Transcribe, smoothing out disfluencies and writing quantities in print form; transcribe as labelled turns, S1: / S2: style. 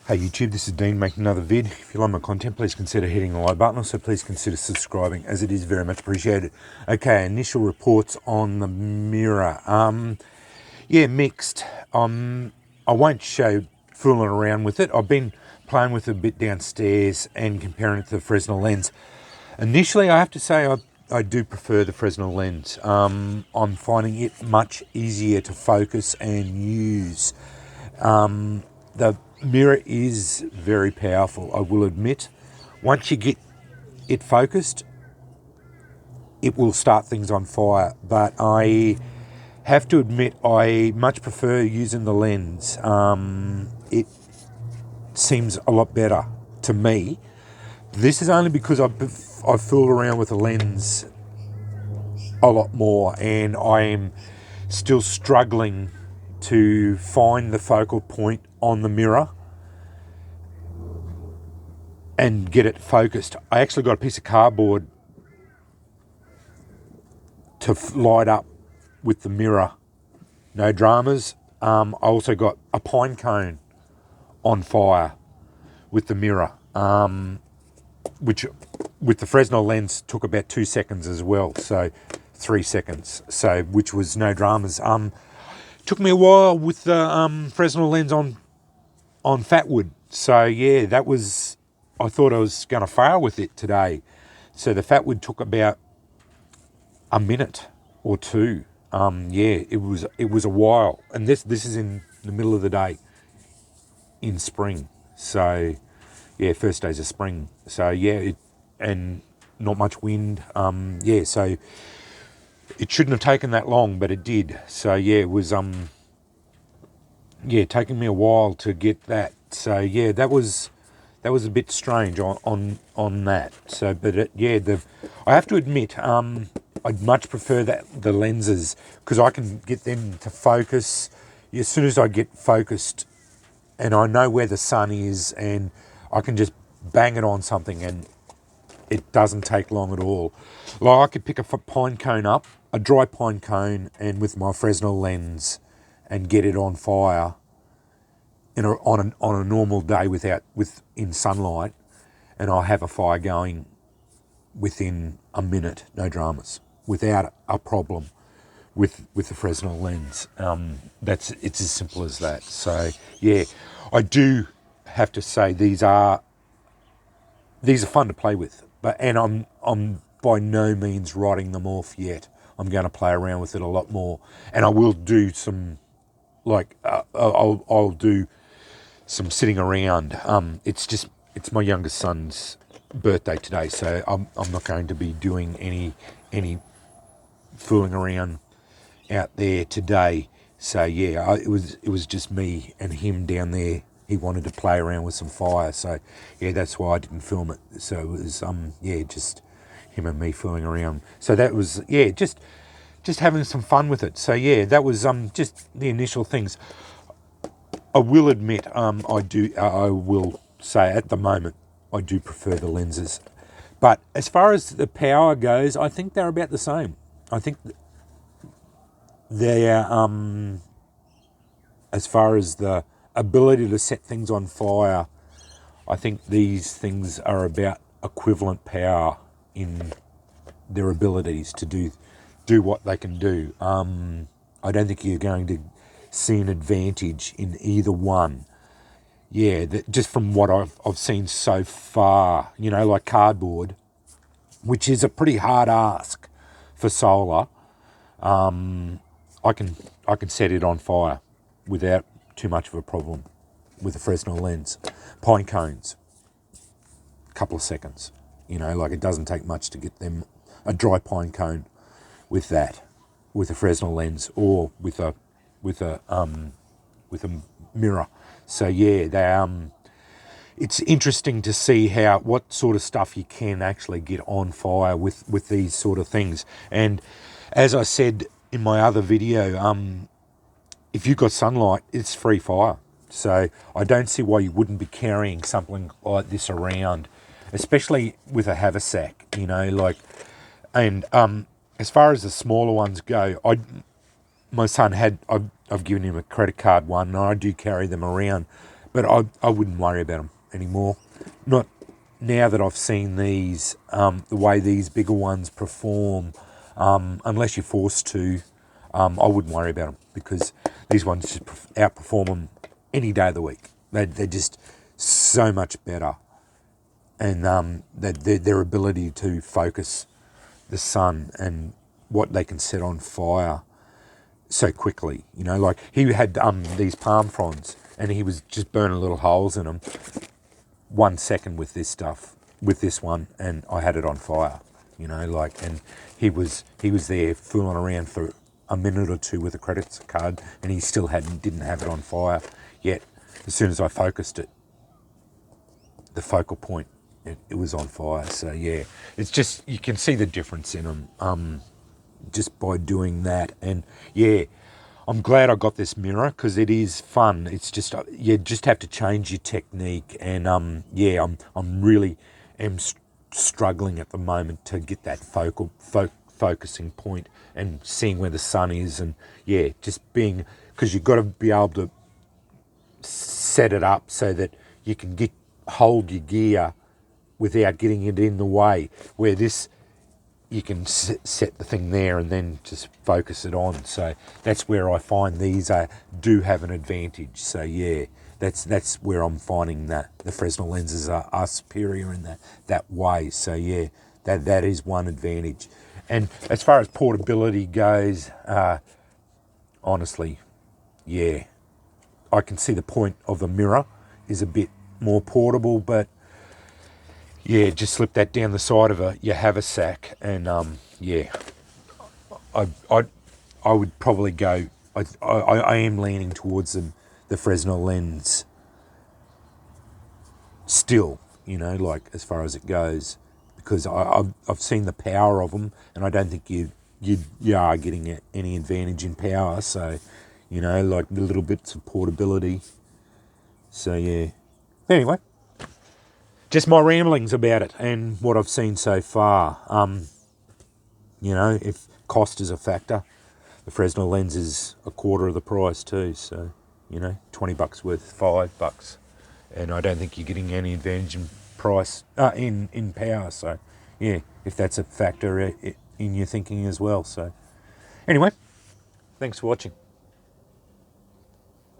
S1: Hey YouTube, this is Dean making another vid. If you like my content, please consider hitting the like button. Also, please consider subscribing, as it is very much appreciated. Okay, initial reports on the mirror. Yeah, mixed. I won't show fooling around with it. I've been playing with it a bit downstairs and comparing it to the Fresnel lens. Initially, I have to say I do prefer the Fresnel lens. I'm finding it much easier to focus and use. The mirror is very powerful, I will admit. Once you get it focused, it will start things on fire. But I have to admit, I much prefer using the lens. It seems a lot better to me. This is only because I've fooled around with the lens a lot more, and I am still struggling to find the focal point on the mirror and get it focused. I actually got a piece of cardboard to light up with the mirror. No dramas. I also got a pine cone on fire with the mirror, which with the Fresnel lens took about 2 seconds as well, so 3 seconds, so which was no dramas. Took me a while with the Fresnel lens on fatwood, so yeah, that was, I thought I was going to fail with it today. So the fatwood took about a minute or two. Yeah, it was a while, and this is in the middle of the day in spring. So yeah, first days of spring. So yeah, and not much wind. Yeah, so it shouldn't have taken that long, but it did. So yeah, it was yeah, taking me a while to get that. So yeah, that was a bit strange on that. So, but yeah, I have to admit, I'd much prefer the lenses, because I can get them to focus as soon as I get focused, and I know where the sun is, and I can just bang it on something, and it doesn't take long at all. Like, I could pick a pine cone up, a dry pine cone, and with my Fresnel lens, and get it on fire on a normal day in sunlight, and I'll have a fire going within a minute, no dramas, without a problem with the Fresnel lens. It's as simple as that. So yeah, I do have to say these are fun to play with, and I'm by no means writing them off yet. I'm going to play around with it a lot more, and I will do some, like I'll do some sitting around. It's my youngest son's birthday today, so I'm not going to be doing any fooling around out there today. So yeah, it was just me and him down there. He wanted to play around with some fire, so yeah, that's why I didn't film it. So it was yeah, just him and me fooling around. So that was, yeah, just having some fun with it. So yeah, that was just the initial things. I will admit, I will say at the moment, I do prefer the lenses. But as far as the power goes, I think they're about the same. I think they're, as far as the ability to set things on fire, I think these things are about equivalent power in their abilities to do what they can do. I don't think you're going to see an advantage in either one. Yeah, just from what I've seen so far, like cardboard, which is a pretty hard ask for solar. I can set it on fire without too much of a problem with a Fresnel lens. Pine cones, a couple of seconds. Like, it doesn't take much to get them a dry pine cone with a Fresnel lens, or with a mirror. So yeah, it's interesting to see what sort of stuff you can actually get on fire with these sort of things. And as I said in my other video, if you've got sunlight, it's free fire. So I don't see why you wouldn't be carrying something like this around, especially with a haversack, like. And as far as the smaller ones go, my son I've given him a credit card one, and I do carry them around. but I wouldn't worry about them anymore. Not now that I've seen these, the way these bigger ones perform, unless you're forced to, I wouldn't worry about them because these ones just outperform them any day of the week. They're just so much better. And their ability to focus the sun and what they can set on fire so quickly. You know, like he had these palm fronds and he was just burning little holes in them 1 second with this stuff, with this one, and I had it on fire. You know, like, and he was there fooling around for a minute or two with a credit card, and he still didn't have it on fire. Yet, as soon as I focused it, the focal point, it was on fire. So yeah, it's just, you can see the difference in them just by doing that. And yeah, I'm glad I got this mirror because it is fun. It's just, you just have to change your technique. And yeah, I'm really struggling at the moment to get that focusing point and seeing where the sun is. And yeah, just being, because you've got to be able to set it up so that you can hold your gear without getting it in the way, where this, you can set the thing there and then just focus it on. So that's where I find these do have an advantage. So yeah, that's where I'm finding that the Fresnel lenses are superior in that way. So yeah, that is one advantage. And as far as portability goes, honestly, yeah, I can see the point of the mirror is a bit more portable, but yeah, just slip that down the side of your haversack, and yeah, I would probably go. I am leaning towards the Fresnel lens still, you know, like as far as it goes, because I've seen the power of them, and I don't think you are getting any advantage in power. So, you know, like the little bits of portability. So yeah. Anyway, just my ramblings about it and what I've seen so far. You know, if cost is a factor, the Fresnel lens is a quarter of the price too. So, you know, $20 worth $5, and I don't think you're getting any advantage in price in power. So, yeah, if that's a factor in your thinking as well. So, anyway, thanks for watching.